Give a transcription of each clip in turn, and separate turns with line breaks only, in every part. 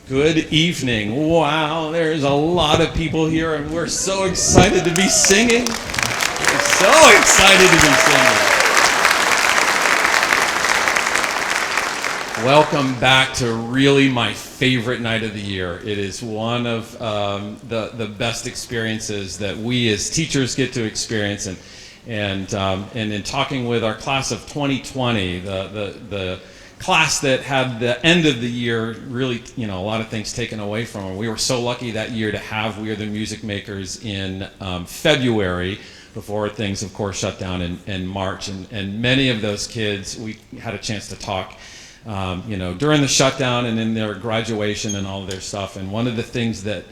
Good evening. Wow, there's a lot of people here, and we're so excited to be singing. We're so excited to be singing. Welcome back to really my favorite night of the year. It is one of the best experiences that we as teachers get to experience, and in talking with our class of 2020, the class that had the end of the year really, a lot of things taken away from them. We were so lucky that year to have We Are the Music Makers in February, before things, of course, shut down in March. And many of those kids, we had a chance to talk, during the shutdown and in their graduation and all of their stuff. And one of the things that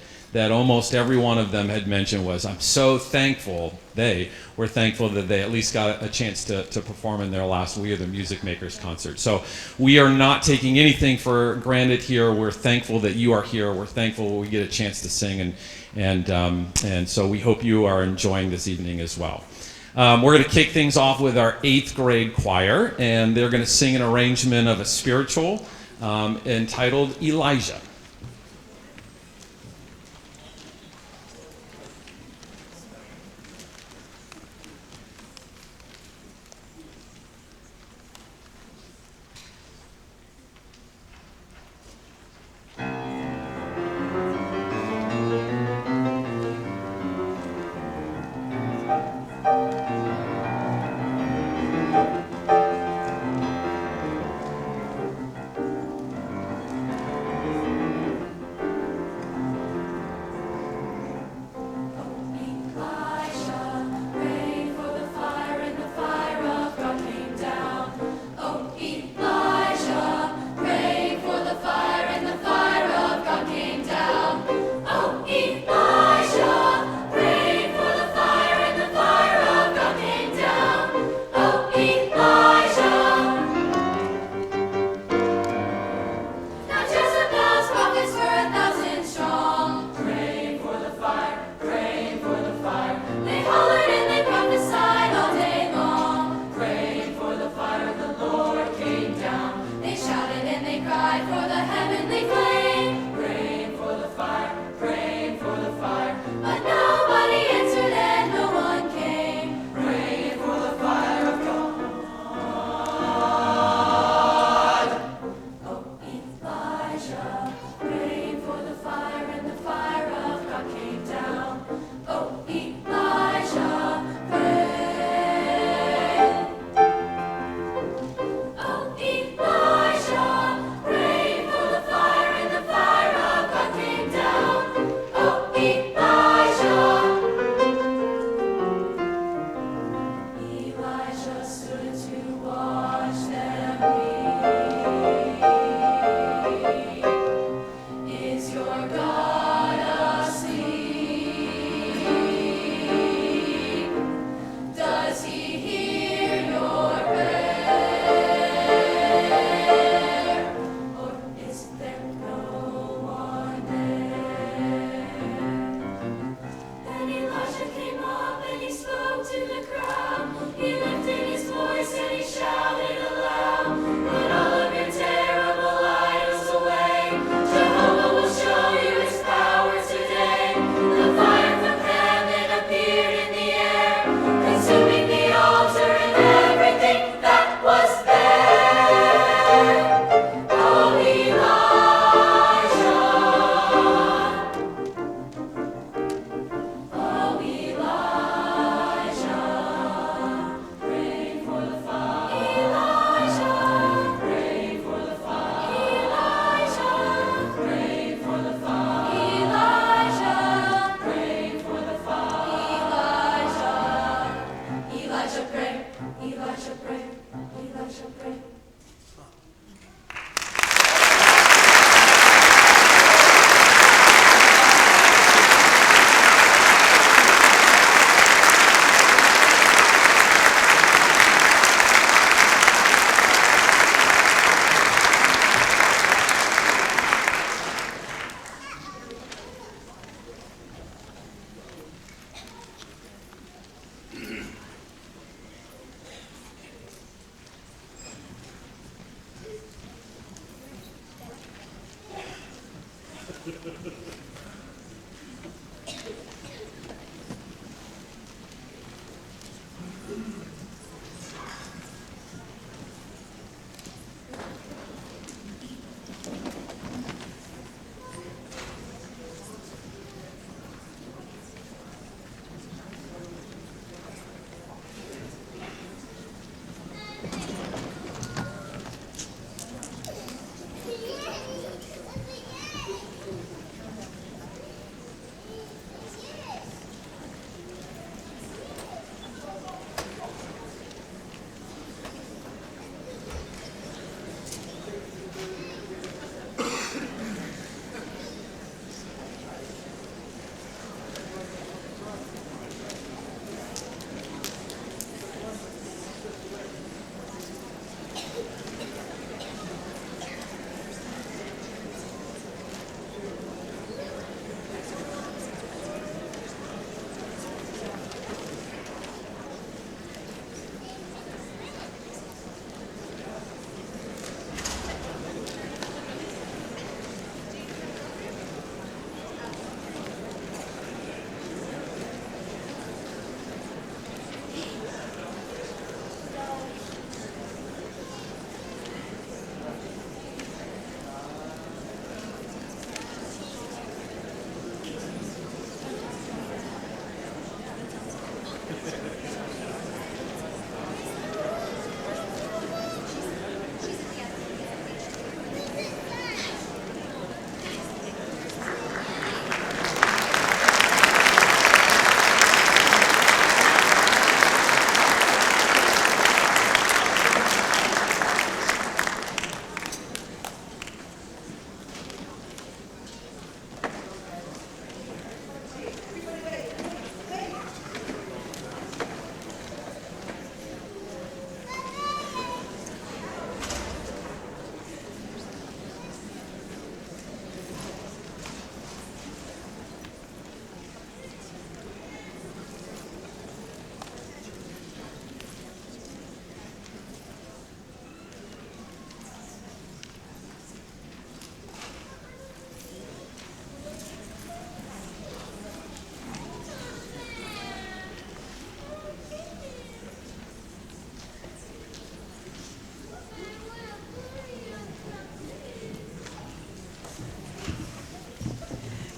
almost every one of them had mentioned was, I'm so thankful, they were thankful that they at least got a chance to perform in their last We Are the Music Makers concert. So we are not taking anything for granted here. We're thankful that you are here. We're thankful we get a chance to sing, and so we hope you are enjoying this evening as well. We're going to kick things off with our 8th grade choir, and they're going to sing an arrangement of a spiritual entitled Elijah.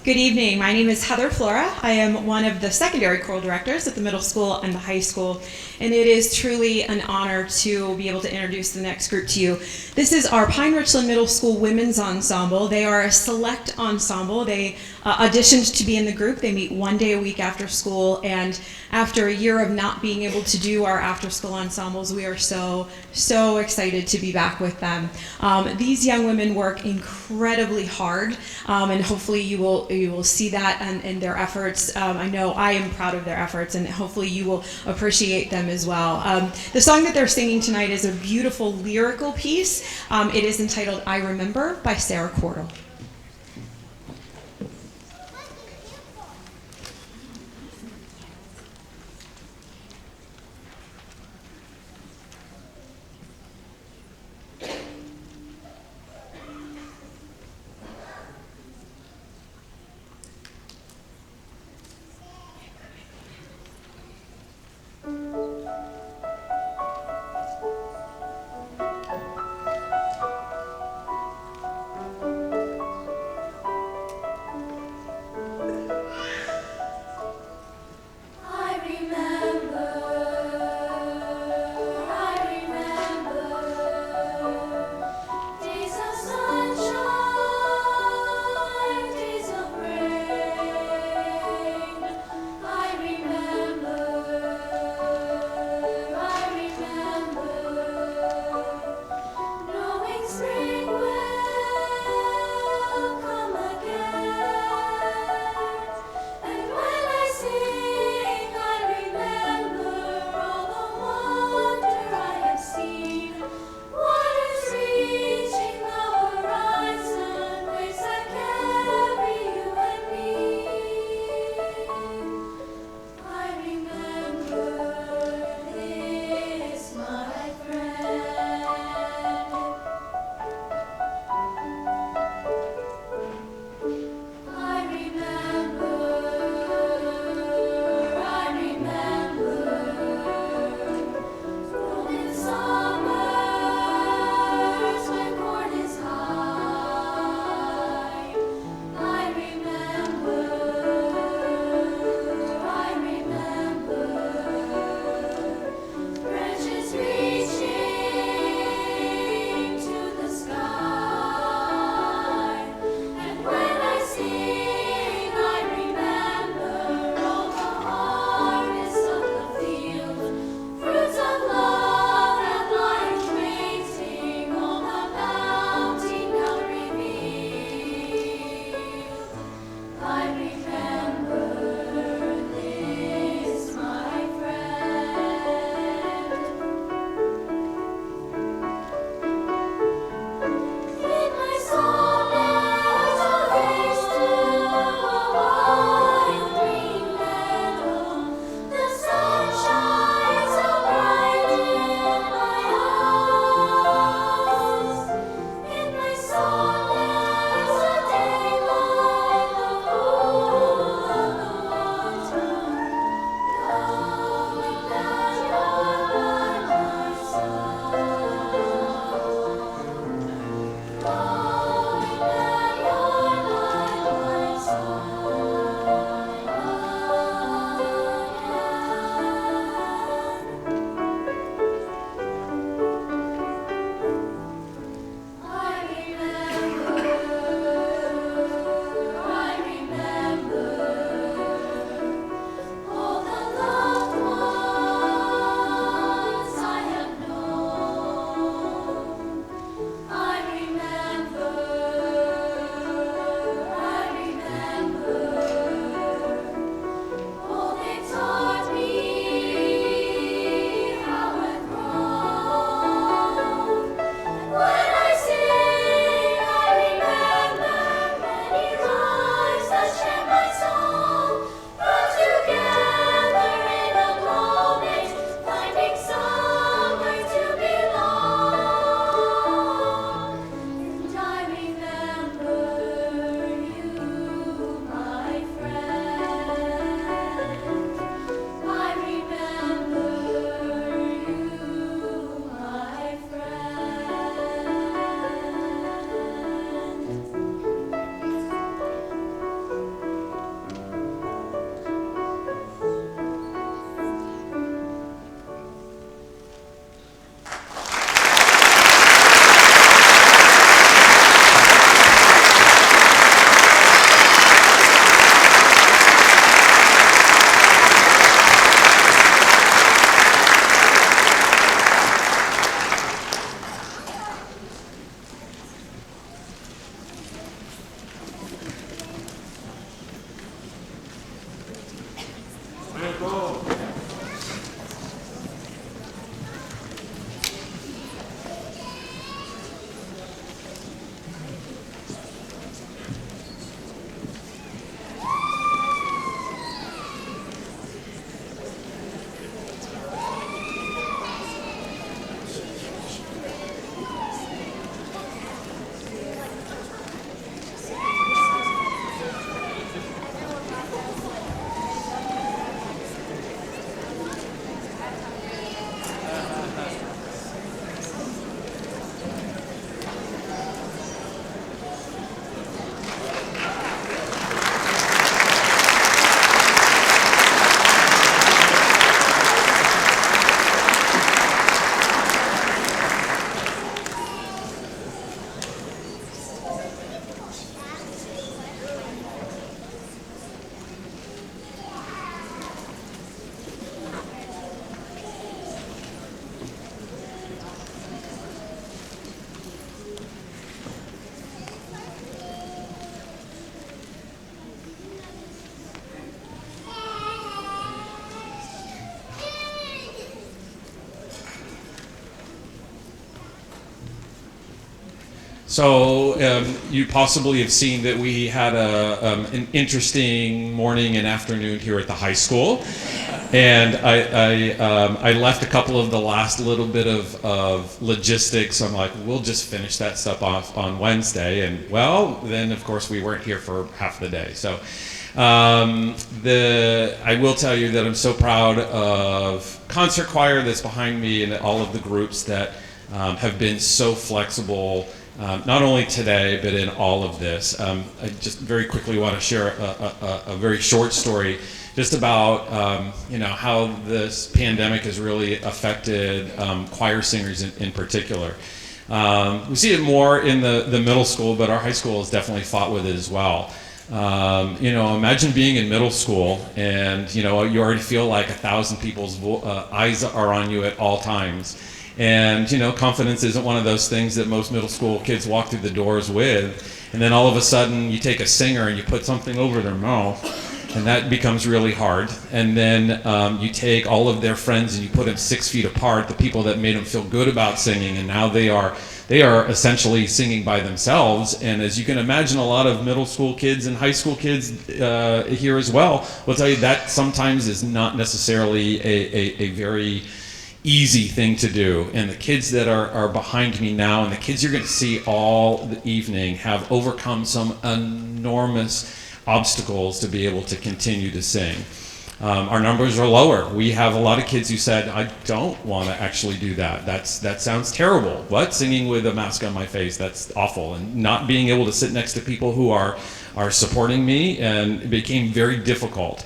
Good evening. My name is Heather Flora. I am one of the secondary choral directors at the middle school and the high school, and it is truly an honor to be able to introduce the next group to you. This is our Pine Richland Middle School Women's Ensemble. They are a select ensemble. They auditioned to be in the group. They meet one day a week after school, and after a year of not being able to do our after-school ensembles, we are so excited to be back with them. These young women work incredibly hard, and hopefully you will see that in their efforts. I know I am proud of their efforts, and hopefully you will appreciate them as well. The song that they're singing tonight is a beautiful lyrical piece. It is entitled "I Remember" by Sarah Cordell.
You possibly have seen that we had an interesting morning and afternoon here at the high school. And I left a couple of the last little bit of logistics. I'm like, we'll just finish that stuff off on Wednesday. And well, then of course we weren't here for half the day. So I will tell you that I'm so proud of concert choir that's behind me and all of the groups that have been so flexible, not only today, but in all of this. I just very quickly want to share a very short story just about how this pandemic has really affected choir singers in particular. We see it more in the middle school, but our high school has definitely fought with it as well. Imagine being in middle school and you already feel like 1,000 people's eyes are on you at all times. And confidence isn't one of those things that most middle school kids walk through the doors with. And then all of a sudden you take a singer and you put something over their mouth, and that becomes really hard. And then you take all of their friends and you put them 6 feet apart, the people that made them feel good about singing, and now they are essentially singing by themselves. And as you can imagine, a lot of middle school kids and high school kids here as well will tell you that sometimes is not necessarily a very easy thing to do. And the kids that are behind me now and the kids you're going to see all the evening have overcome some enormous obstacles to be able to continue to sing. Our numbers are lower. We have a lot of kids who said, I don't want to actually do that. That sounds terrible. What? Singing with a mask on my face? That's awful. And not being able to sit next to people who are supporting me, and it became very difficult.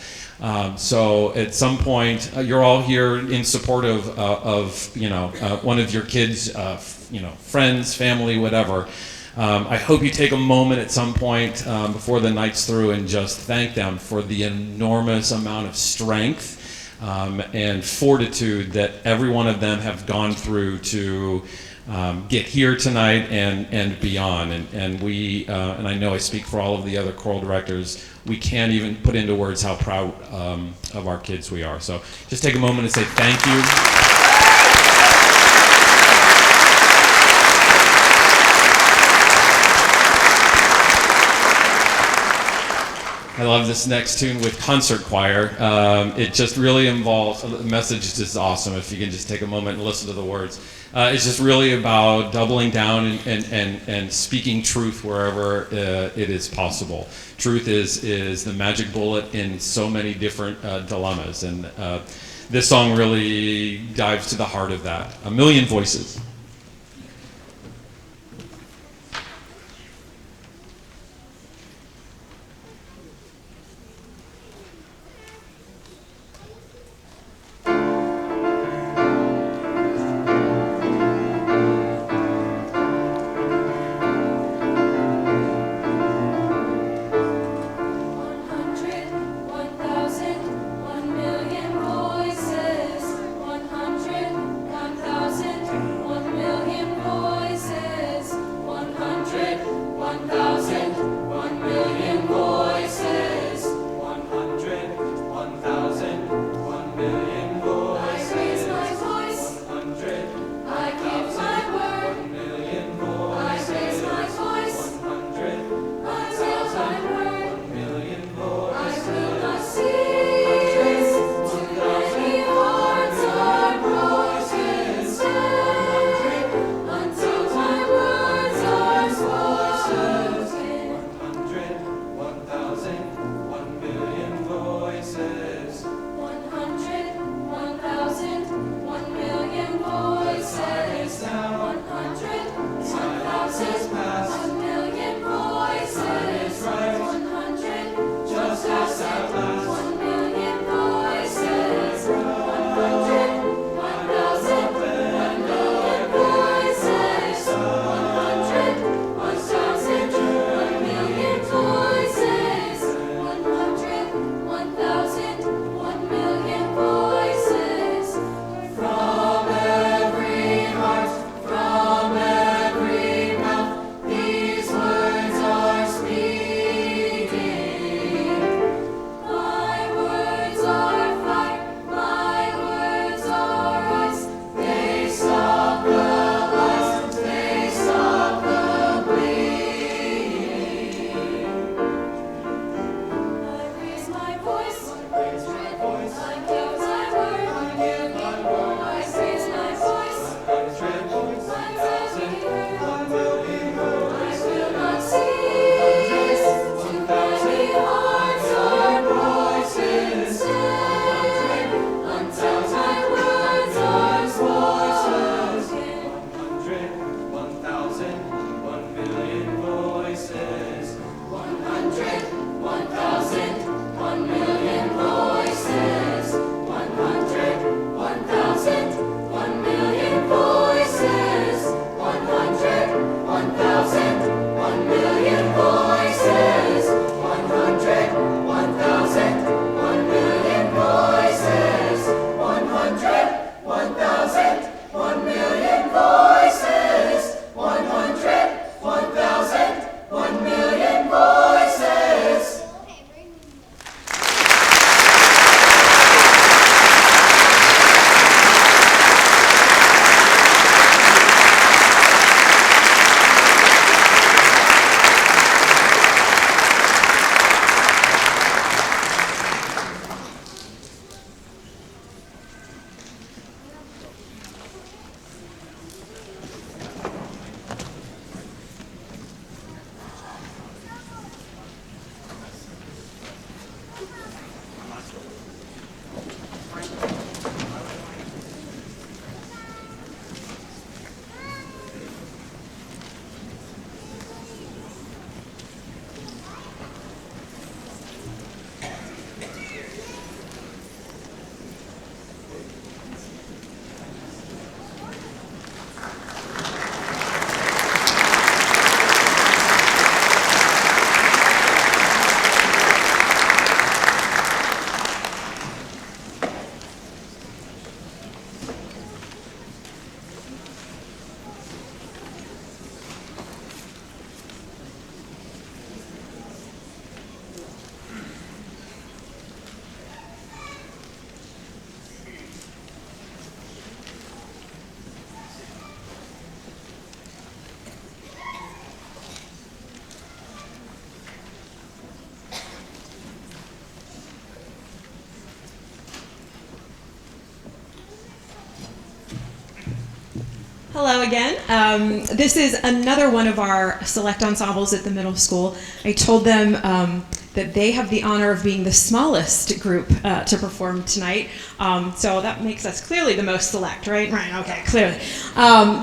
So at some point, you're all here in support of one of your kids, friends, family, whatever. I hope you take a moment at some point before the night's through and just thank them for the enormous amount of strength and fortitude that every one of them have gone through to get here tonight and beyond. And we, and I know I speak for all of the other choral directors, we can't even put into words how proud of our kids we are. So just take a moment and say thank you. I love this next tune with concert choir. It just really involves, the message is just awesome if you can just take a moment and listen to the words. It's just really about doubling down and speaking truth wherever it is possible. Truth is the magic bullet in so many different dilemmas, and this song really dives to the heart of that. A Million Voices.
One
Hello again. This is another one of our select ensembles at the middle school. I told them that they have the honor of being the smallest group to perform tonight. So that makes us clearly the most select, right? Right, okay, clearly.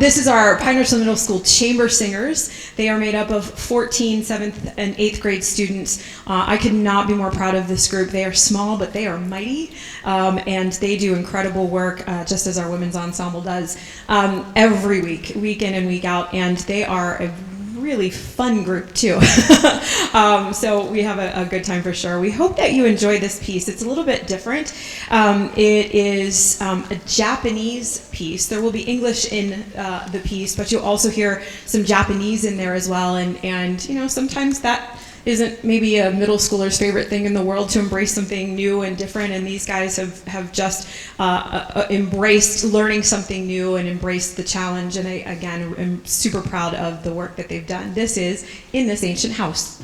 This is our Pine Ridge Middle School Chamber Singers. They are made up of 14 7th and 8th grade students. I could not be more proud of this group. They are small, but they are mighty, and they do incredible work, just as our women's ensemble does, every week, week in and week out, and they are a really fun group too. So we have a good time for sure. We hope that you enjoy this piece. It's a little bit different. It is a Japanese piece. There will be English in the piece, but you'll also hear some Japanese in there as well. And you know, sometimes that isn't maybe a middle schooler's favorite thing in the world, to embrace something new and different, and these guys have just embraced learning something new and embraced the challenge, and I, again, am super proud of the work that they've done. This is In This Ancient House.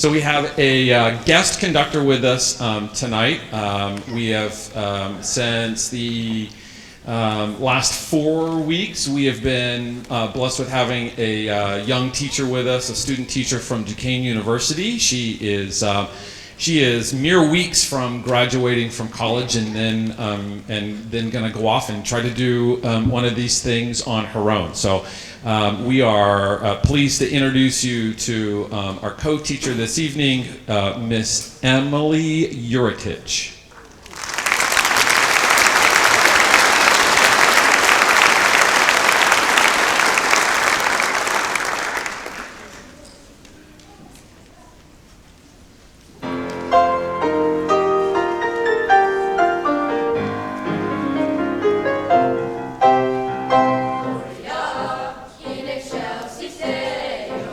So we have a guest conductor with us tonight. We have, since the last 4 weeks, we have been blessed with having a young teacher with us, a student teacher from Duquesne University. She is mere weeks from graduating from college and then going to go off and try to do one of these things on her own. So we are pleased to introduce you to our co-teacher this evening, Miss Emily Uritich.
In excelsis Deo,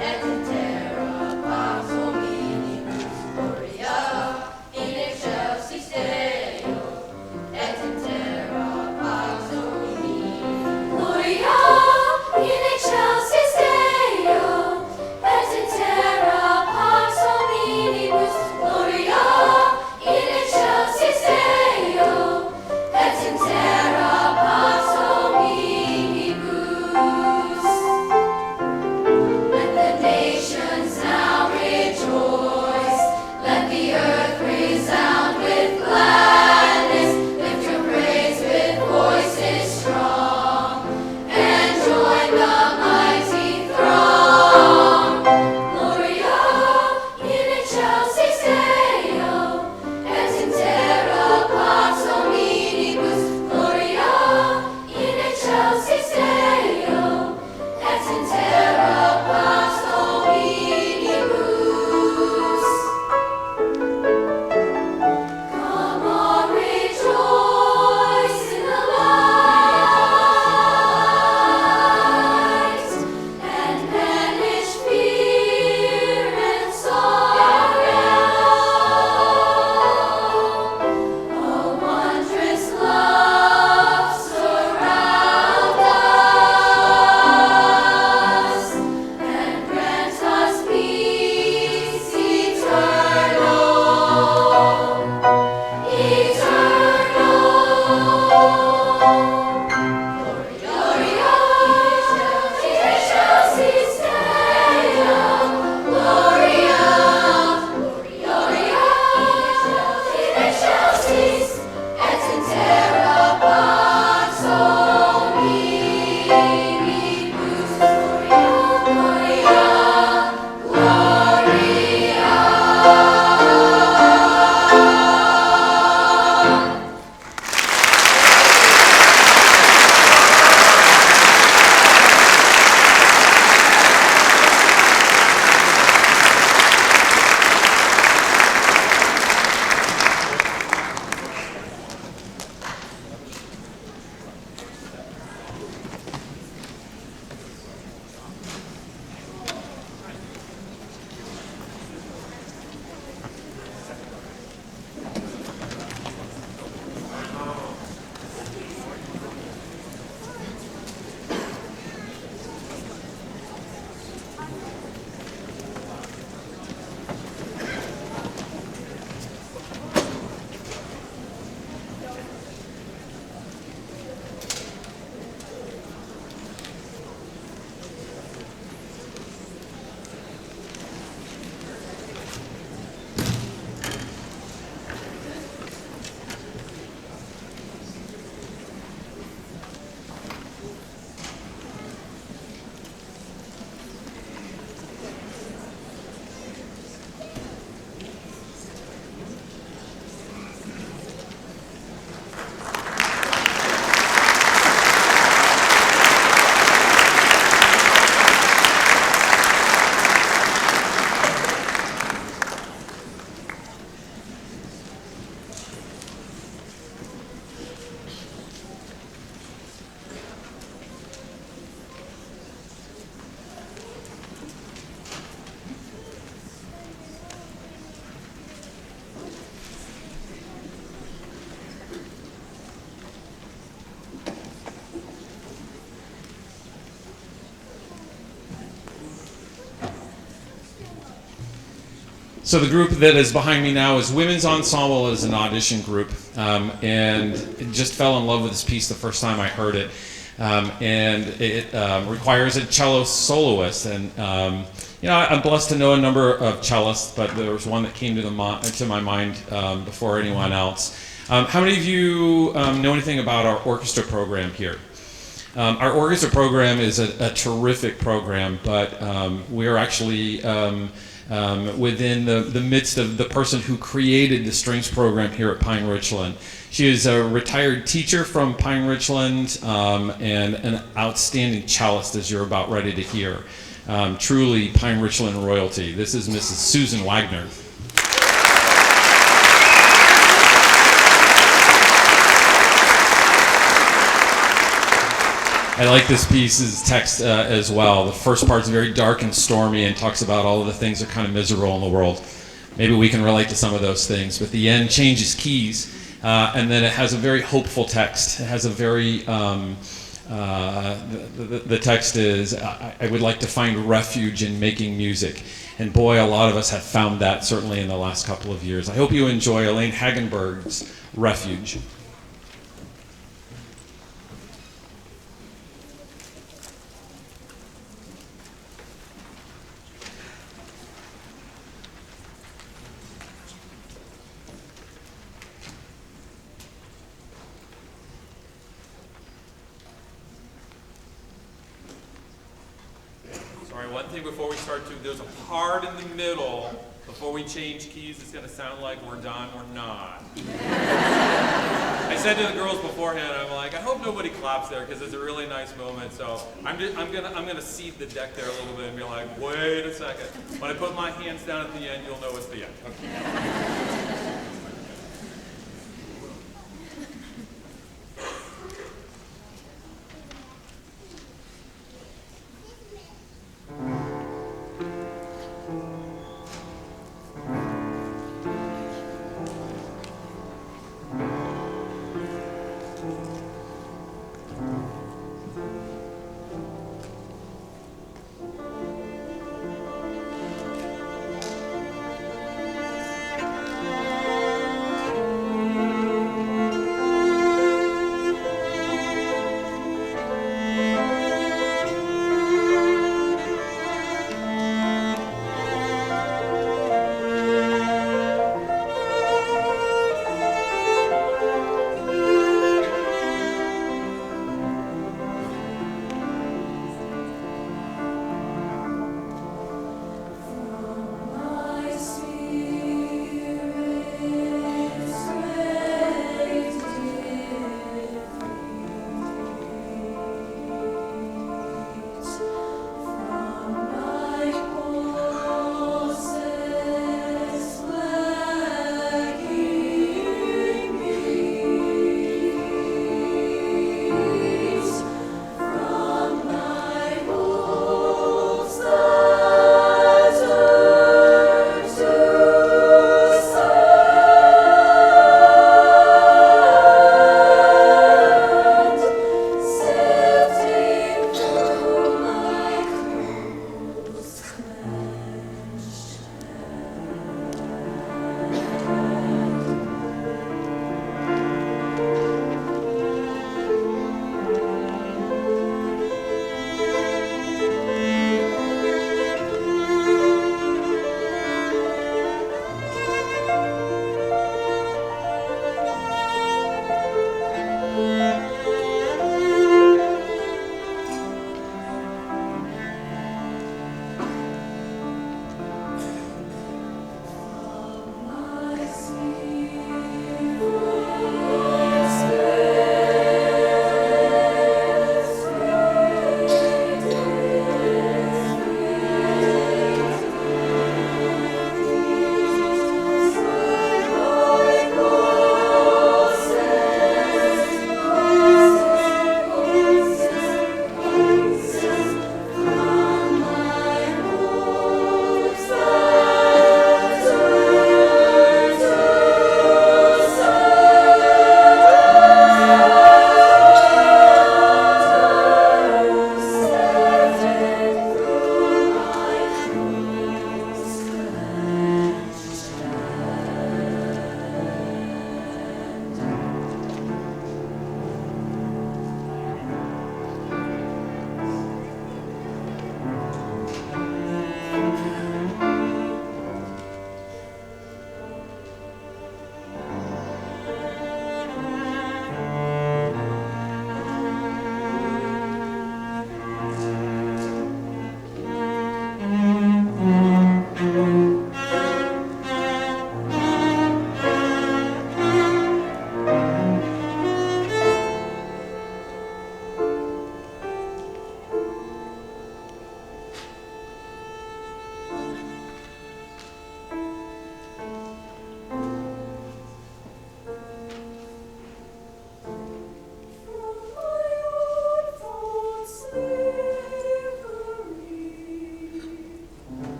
et in terra pars hominibus gloria, in excelsis
So the group that is behind me now is Women's Ensemble. Is an audition group, and just fell in love with this piece the first time I heard it. And it requires a cello soloist, and I'm blessed to know a number of cellists, but there was one that came to my mind before anyone else. How many of you know anything about our orchestra program here? Our orchestra program is a terrific program, but we are actually within the midst of the person who created the strings program here at Pine Richland. She is a retired teacher from Pine Richland and an outstanding cellist, as you're about ready to hear. Truly Pine Richland royalty. This is Mrs. Susan Wagner. I like this piece's text as well. The first part's very dark and stormy and talks about all of the things that are kind of miserable in the world. Maybe we can relate to some of those things, but the end changes keys, and then it has a very hopeful text. It has a very, the text is, I would like to find refuge in making music. And boy, a lot of us have found that, certainly in the last couple of years. I hope you enjoy Elaine Hagenberg's Refuge. Sorry, one thing before we start to, there's a part in the middle before we change keys. It's going to sound like we're done. We're not. I said to the girls beforehand, I'm like, I hope nobody claps there because it's a really nice moment. So I'm gonna seed the deck there a little bit and be like, wait a second. When I put my hands down at the end, you'll know it's the end. Okay.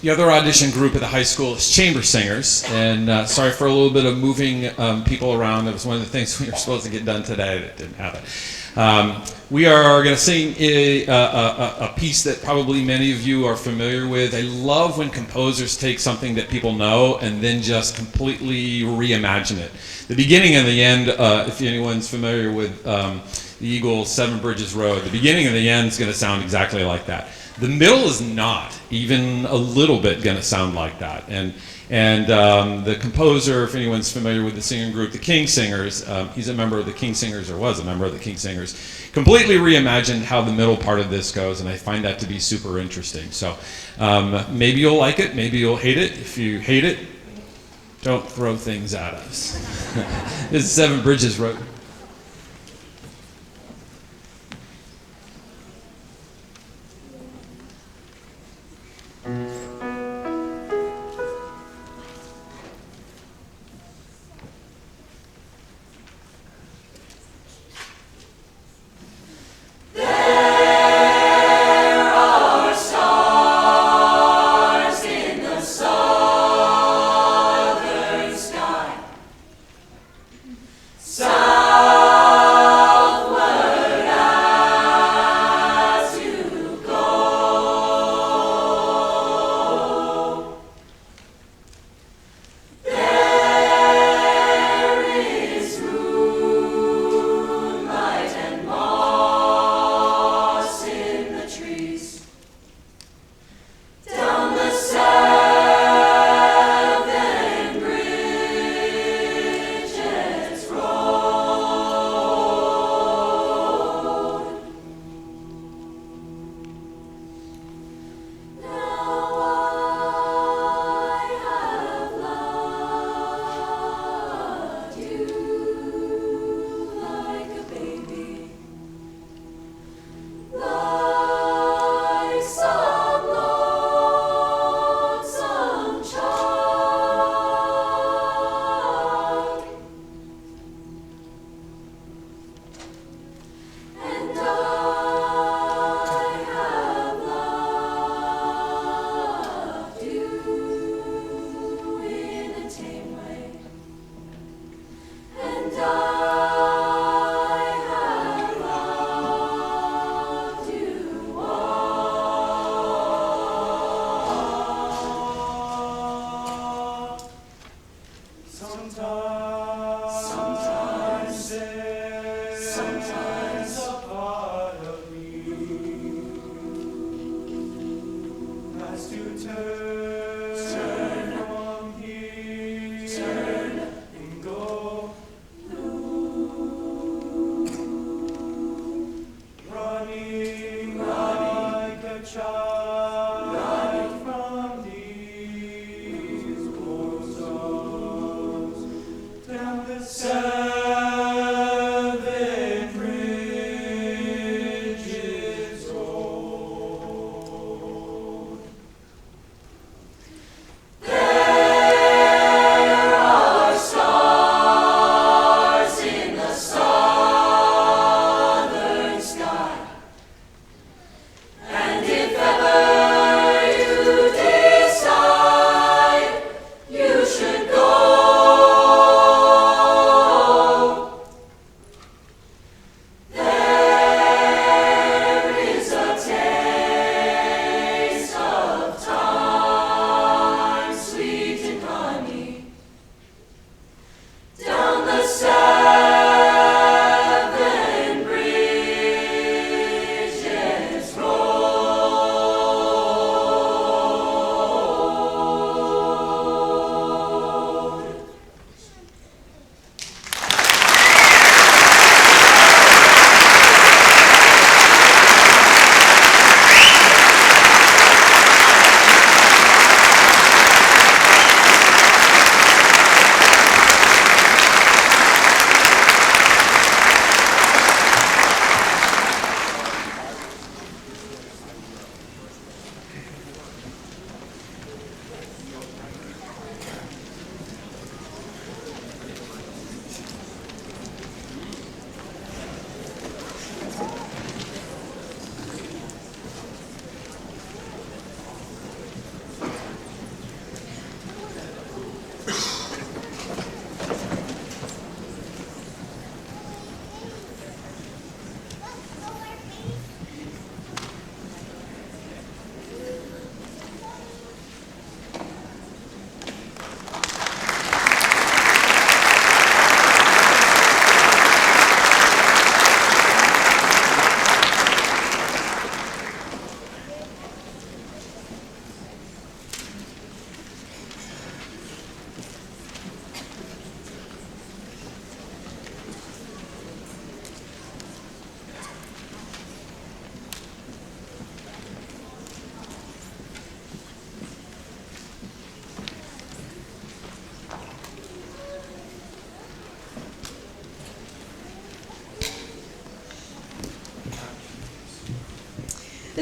The other audition group at the high school is chamber singers, and sorry for a little bit of moving people around. It was one of the things we were supposed to get done today that didn't happen. We are going to sing a piece that probably many of you are familiar with. I love when composers take something that people know and then just completely reimagine it. The beginning and the end, if anyone's familiar with the Eagles' Seven Bridges Road, the beginning and the end is going to sound exactly like that. The middle is not even a little bit going to sound like that. And the composer, if anyone's familiar with the singing group, the King Singers, he's a member of the King Singers, or was a member of the King Singers, completely reimagined how the middle part of this goes, and I find that to be super interesting. So maybe you'll like it, maybe you'll hate it. If you hate it, don't throw things at us. This is Seven Bridges Road.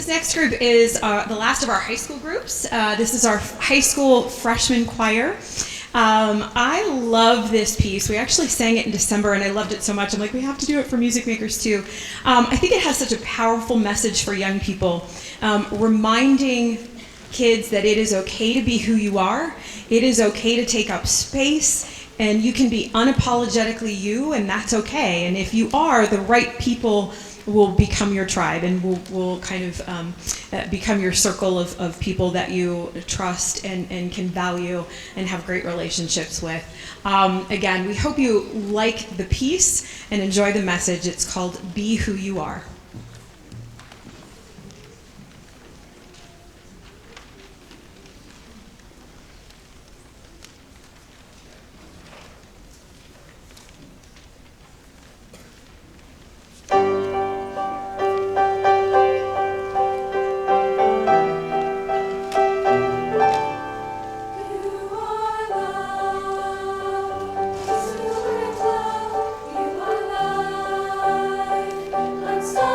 This next group is the last of our high school groups. This is our high school freshman choir. I love this piece. We actually sang it in December, and I loved it so much. I'm like, we have to do it for music makers too. I think it has such a powerful message for young people, reminding kids that it is okay to be who you are. It is okay to take up space, and you can be unapologetically you, and that's okay. And if you are, the right people will become your tribe and will kind of become your circle of people that you trust and can value and have great relationships with. Again, we hope you like the piece and enjoy the message. It's called Be Who You Are.
Let's start.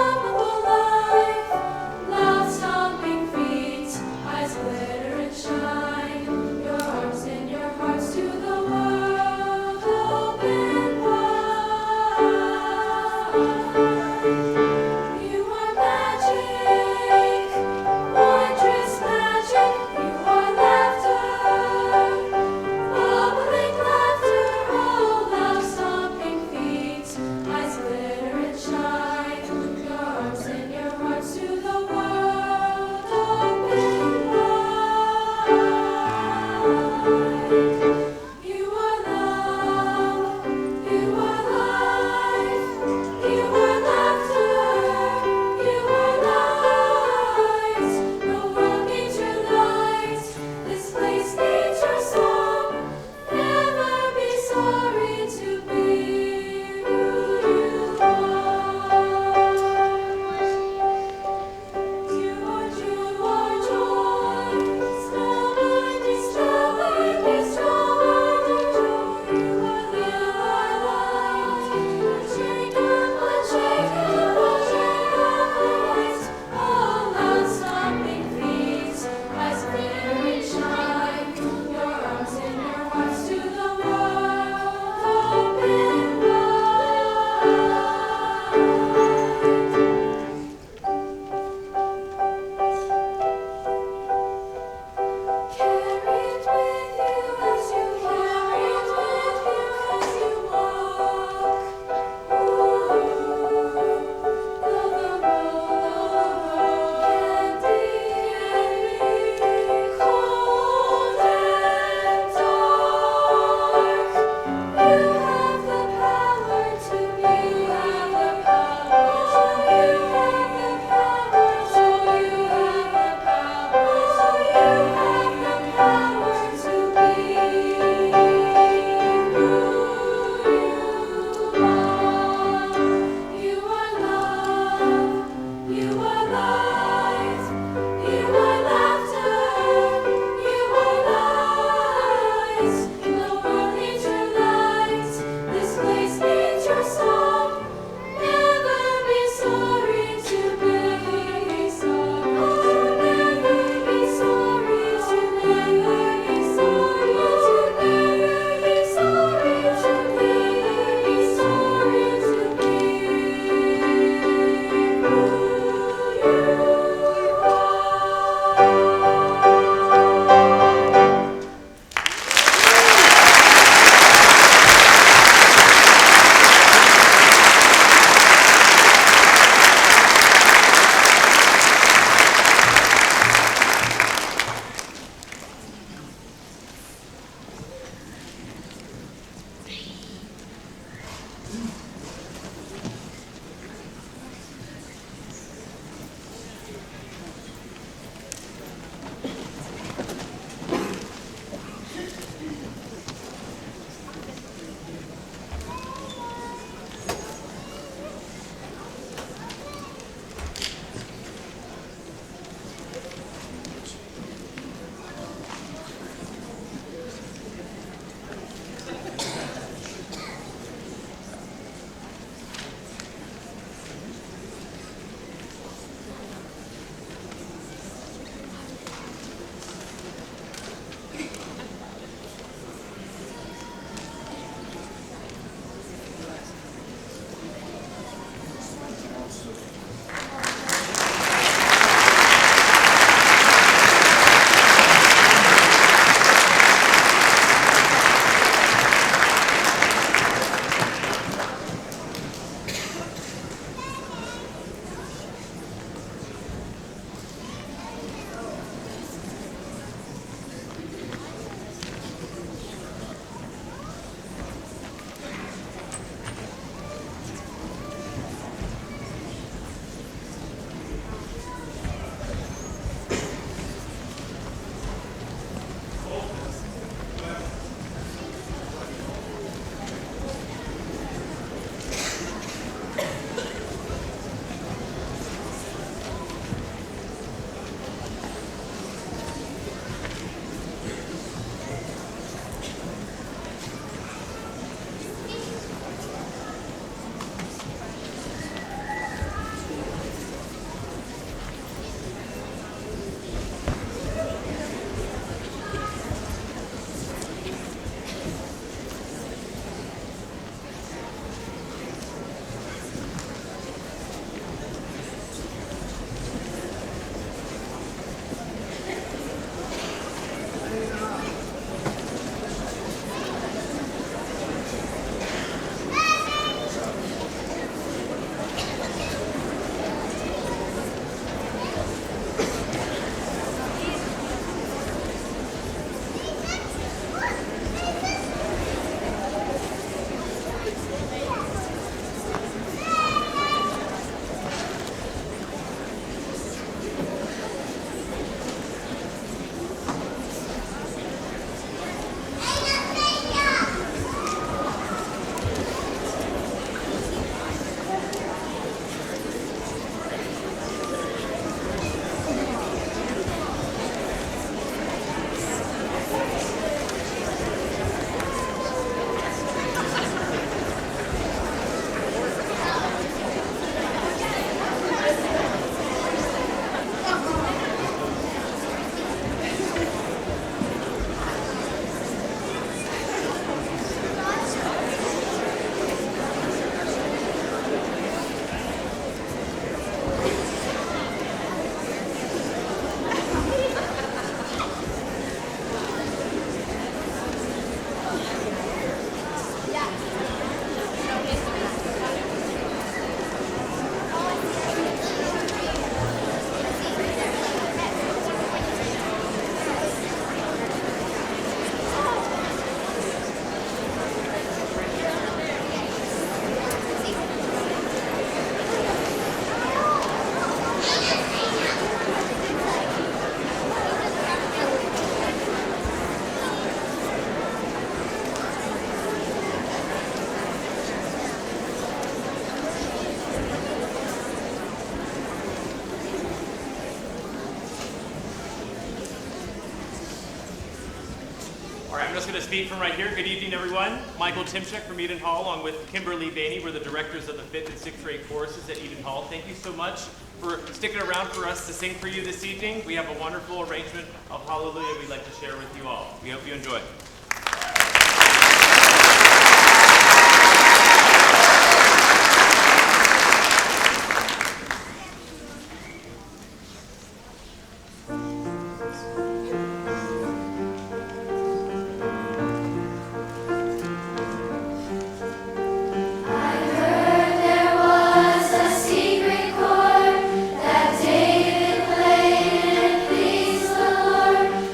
going to speak from right here. Good evening, everyone. Michael Timchek from Eden Hall, along with Kimberly Bainey. We're the directors of the 5th and 6th grade choruses at Eden Hall. Thank you so much for sticking around for us to sing for you this evening. We have a wonderful arrangement of Hallelujah we'd like to share with you all. We hope you enjoy.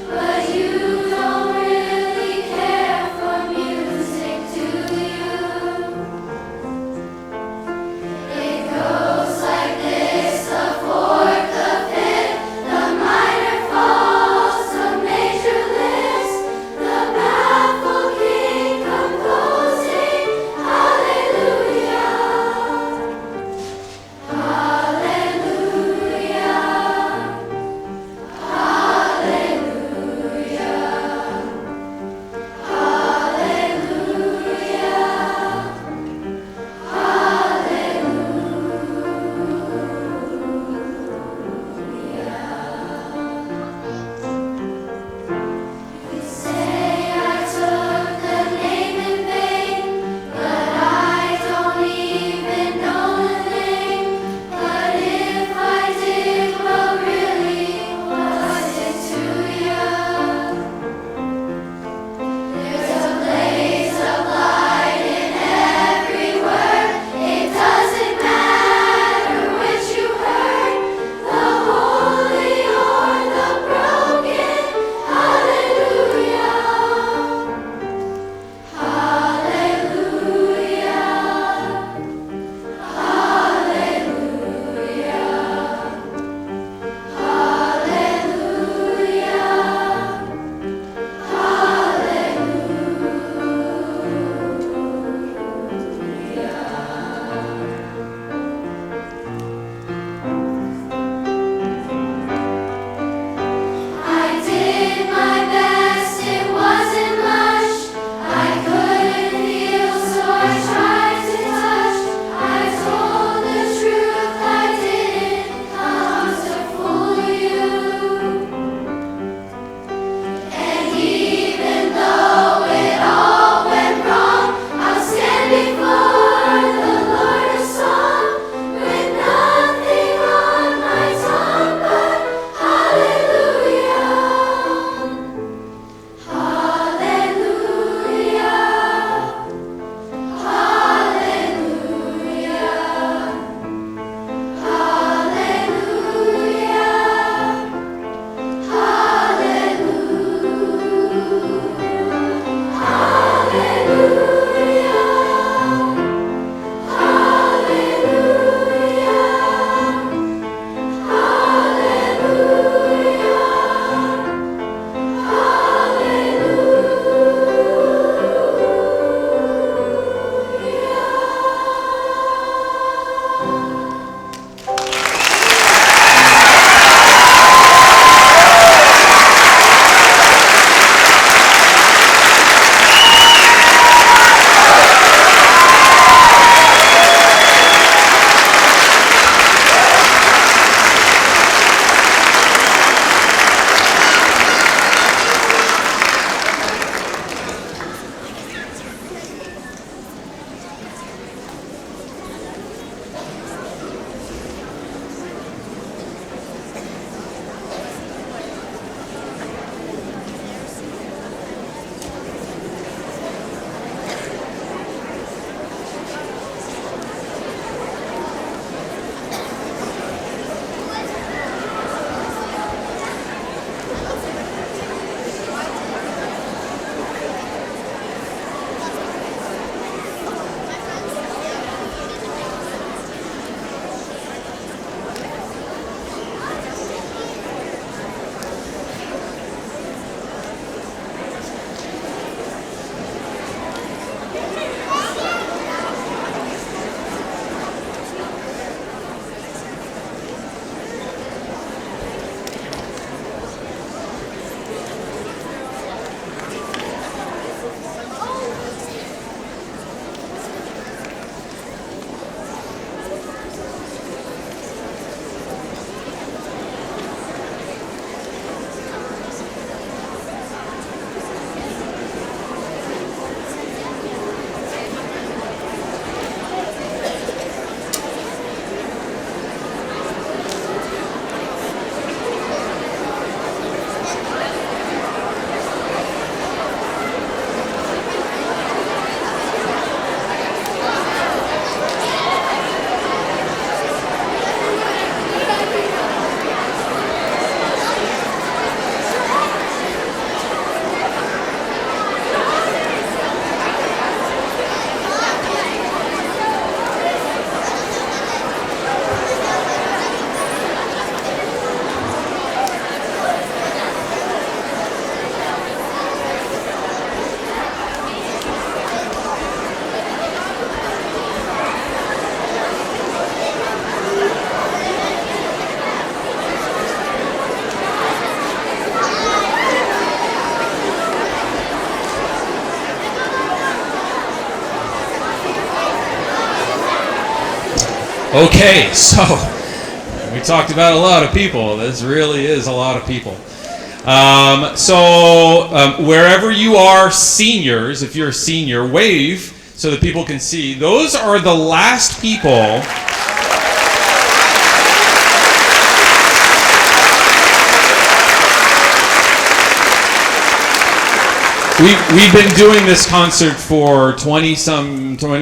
But you don't really
Okay, so we talked about a lot of people. This really is a lot of people. Wherever you are, seniors, if you're a senior, wave so that people can see. Those are the last people we've been doing this concert for 20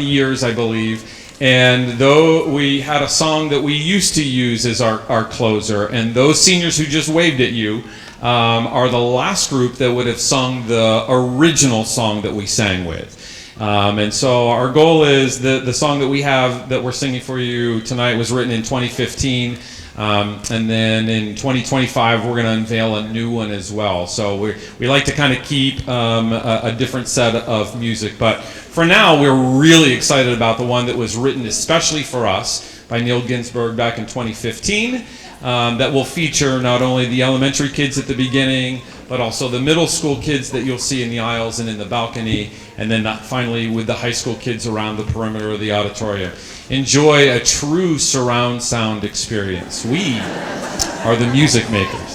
years, I believe. And though we had a song that we used to use as our closer, and those seniors who just waved at you are the last group that would have sung the original song that we sang with. And so our goal is the song that we have that we're singing for you tonight was written in 2015. And then in 2025, we're going to unveil a new one as well. So we like to kind of keep a different set of music. But for now, we're really excited about the one that was written especially for us by Neil Ginsberg back in 2015. That will feature not only the elementary kids at the beginning, but also the middle school kids that you'll see in the aisles and in the balcony, and then finally with the high school kids around the perimeter of the auditorium. Enjoy a true surround sound experience. We are the music makers.